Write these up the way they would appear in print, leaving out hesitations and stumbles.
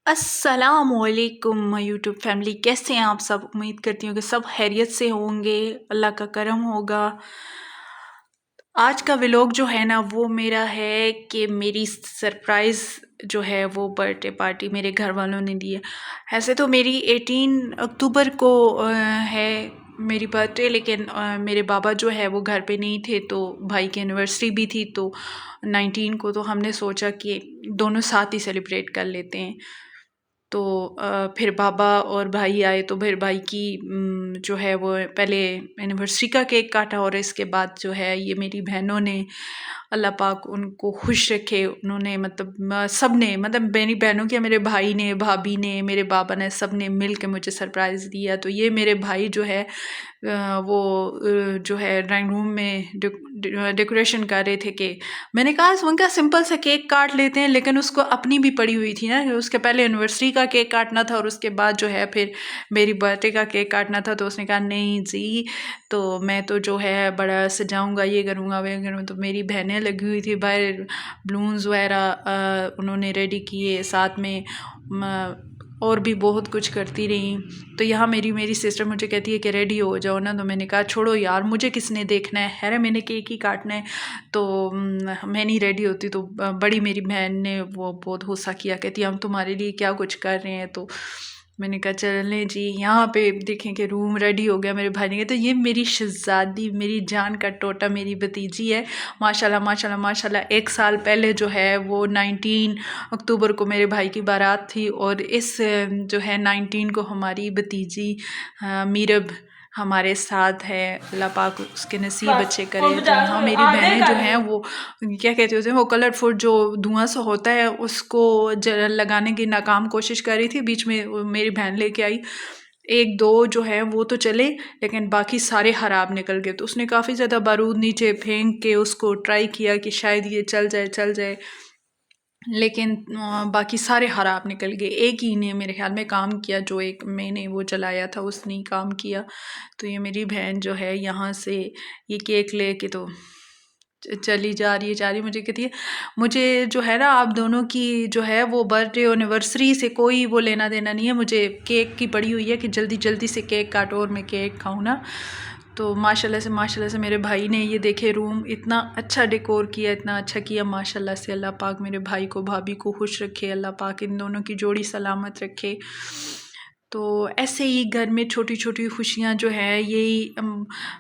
अस्सलाम वालेकुम YouTube family, कैसे हैं आप सब। उम्मीद करती हूँ कि सब खैरियत से होंगे, अल्लाह का करम होगा। आज का व्लॉग जो है ना वो मेरा है कि मेरी सरप्राइज़ जो है वो बर्थडे पार्टी मेरे घर वालों ने दी है। ऐसे तो मेरी 18 अक्टूबर को है मेरी बर्थडे, लेकिन मेरे बाबा जो है वो घर पे नहीं थे, तो भाई की एनिवर्सरी भी थी तो 19 को, तो हमने सोचा कि दोनों साथ ही सेलिब्रेट कर लेते हैं। तो फिर बाबा और भाई आए तो फिर भाई की जो है वो पहले एनिवर्सरी का केक काटा, और इसके बाद जो है ये मेरी बहनों ने, अल्लाह पाक उनको खुश रखे, उन्होंने मतलब सब ने, मतलब मेरी बहनों के, मेरे भाई ने, भाभी ने, मेरे बाबा ने, सब ने मिल के मुझे सरप्राइज़ दिया। तो ये मेरे भाई जो है वो जो है ड्राइंग रूम में डेकोरेशन कर रहे थे कि मैंने कहा उनका सिंपल सा केक काट लेते हैं, लेकिन उसको अपनी भी पड़ी हुई थी ना, उसके पहले एनिवर्सरी का केक काटना था और उसके बाद जो है फिर मेरी बर्थडे का केक काटना था। तो उसने कहा नहीं जी, तो मैं तो जो है बड़ा सजाऊंगा, ये करूँगा वे करूँगा। तो मेरी बहनें लगी हुई थी बाहर, बलून्स वगैरह उन्होंने रेडी किए, साथ में और भी बहुत कुछ करती रही। तो यहाँ मेरी सिस्टर मुझे कहती है कि रेडी हो जाओ ना, तो मैंने कहा छोड़ो यार, मुझे किसने देखना है मैंने केक ही काटना है, तो मैं नहीं रेडी होती। तो बड़ी मेरी बहन ने वो बहुत गुस्सा किया, कहती हम तुम्हारे लिए क्या कुछ कर रहे हैं। तो मैंने कहा चलें जी। यहाँ पे देखें कि रूम रेडी हो गया। मेरे भाई ने कहा तो ये मेरी शहजादी, मेरी जान का टोटा, मेरी भतीजी है, माशाल्लाह माशाल्लाह माशाल्लाह। 1 साल पहले जो है वो 19 अक्टूबर को मेरे भाई की बारात थी, और इस जो है 19 को हमारी भतीजी मीरब हमारे साथ है। अल्लाह पाक उसके नसीब अच्छे करे। तो यहाँ मेरी बहनें जो हैं वो क्या कहते होते हैं, वो कलरफुल जो धुआं सा होता है उसको लगाने की नाकाम कोशिश कर रही थी। बीच में मेरी बहन लेके आई, 1-2 जो है वो तो चले, लेकिन बाकी सारे ख़राब निकल गए। तो उसने काफ़ी ज़्यादा बारूद नीचे फेंक के उसको ट्राई किया कि शायद ये चल जाए, लेकिन बाकी सारे ख़राब निकल गए। एक ही ने मेरे ख्याल में काम किया, जो एक मैंने वो जलाया था उसने ही काम किया। तो ये मेरी बहन जो है यहाँ से ये केक ले के तो चली जा रही मुझे कहती है मुझे जो है ना आप दोनों की जो है वो बर्थडे एनिवर्सरी से कोई वो लेना देना नहीं है, मुझे केक की पड़ी हुई है कि जल्दी जल्दी से केक काटो और मैं केक खाऊं ना। तो माशाल्लाह से मेरे भाई ने ये देखे रूम इतना अच्छा डेकोर किया, इतना अच्छा किया माशाल्लाह से। अल्लाह पाक मेरे भाई को भाभी को खुश रखे, अल्लाह पाक इन दोनों की जोड़ी सलामत रखे। तो ऐसे ही घर में छोटी छोटी खुशियाँ जो है यही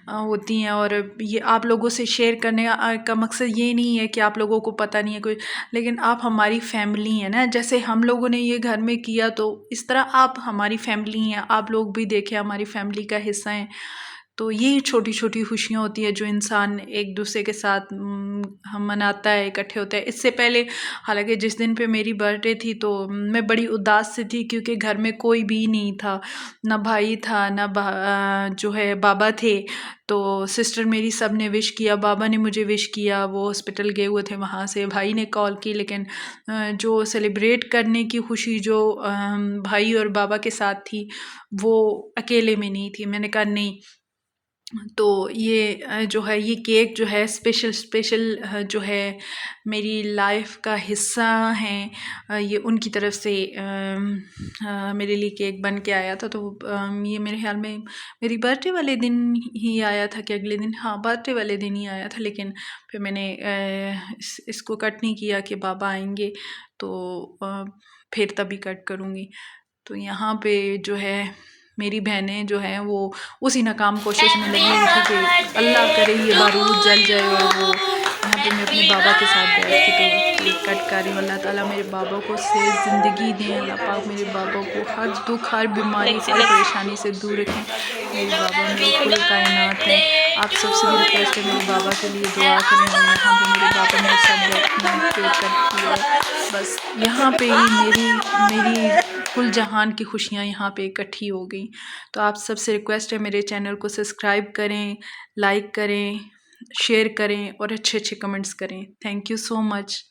होती हैं, और ये आप लोगों से शेयर करने का मकसद ये नहीं है कि आप लोगों को पता नहीं है कोई, लेकिन आप हमारी फैमिली हैं ना। जैसे हम लोगों ने ये घर में किया, तो इस तरह आप हमारी फैमिली हैं, आप लोग भी देखें हमारी फैमिली का हिस्सा हैं। तो ये छोटी छोटी खुशियाँ होती है जो इंसान एक दूसरे के साथ हम मनाता है, इकट्ठे होते हैं। इससे पहले हालांकि जिस दिन पे मेरी बर्थडे थी तो मैं बड़ी उदास सी थी, क्योंकि घर में कोई भी नहीं था, ना भाई था ना जो है बाबा थे। तो सिस्टर मेरी सब ने विश किया, बाबा ने मुझे विश किया, वो हॉस्पिटल गए हुए थे, वहाँ से भाई ने कॉल की, लेकिन जो सेलिब्रेट करने की खुशी जो भाई और बाबा के साथ थी वो अकेले में नहीं थी। मैंने कहा नहीं, तो ये जो है ये केक जो है स्पेशल जो है मेरी लाइफ का हिस्सा है। ये उनकी तरफ से मेरे लिए केक बन के आया था। तो ये मेरे ख्याल में मेरी बर्थडे वाले दिन ही आया था कि अगले दिन, हाँ बर्थडे वाले दिन ही आया था। लेकिन फिर मैंने इसको कट नहीं किया कि बाबा आएंगे तो फिर तभी कट करूँगी। तो यहाँ पे जो है मेरी बहनें जो हैं वो उसी नाकाम कोशिश में लगी हुई थी कि अल्लाह करे ये बारूद जल जाए, और वो यहाँ पे मैं अपने बाबा के साथ बैठ के तो केक कट कर रही हूँ। अल्लाह ताला मेरे बाबा को सेहत ज़िंदगी दें, अल्लाह पाक मेरे बाबा को हर दुख हर बीमारी हर परेशानी से दूर रखें। मेरे बाबा मेरे कुल कायनात हैं। आप सबसे भी रिक्वेस्ट है मेरे बाबा के लिए दुआ करें, और यहाँ पे मेरे बाबा मेरे साथ बैठना केक कट किया। बस यहाँ पे ही मेरी कुल जहान की खुशियाँ यहाँ पे इकट्ठी हो गई। तो आप सबसे रिक्वेस्ट है मेरे चैनल को सब्सक्राइब करें, लाइक करें, शेयर करें और अच्छे अच्छे कमेंट्स करें। Thank you so much.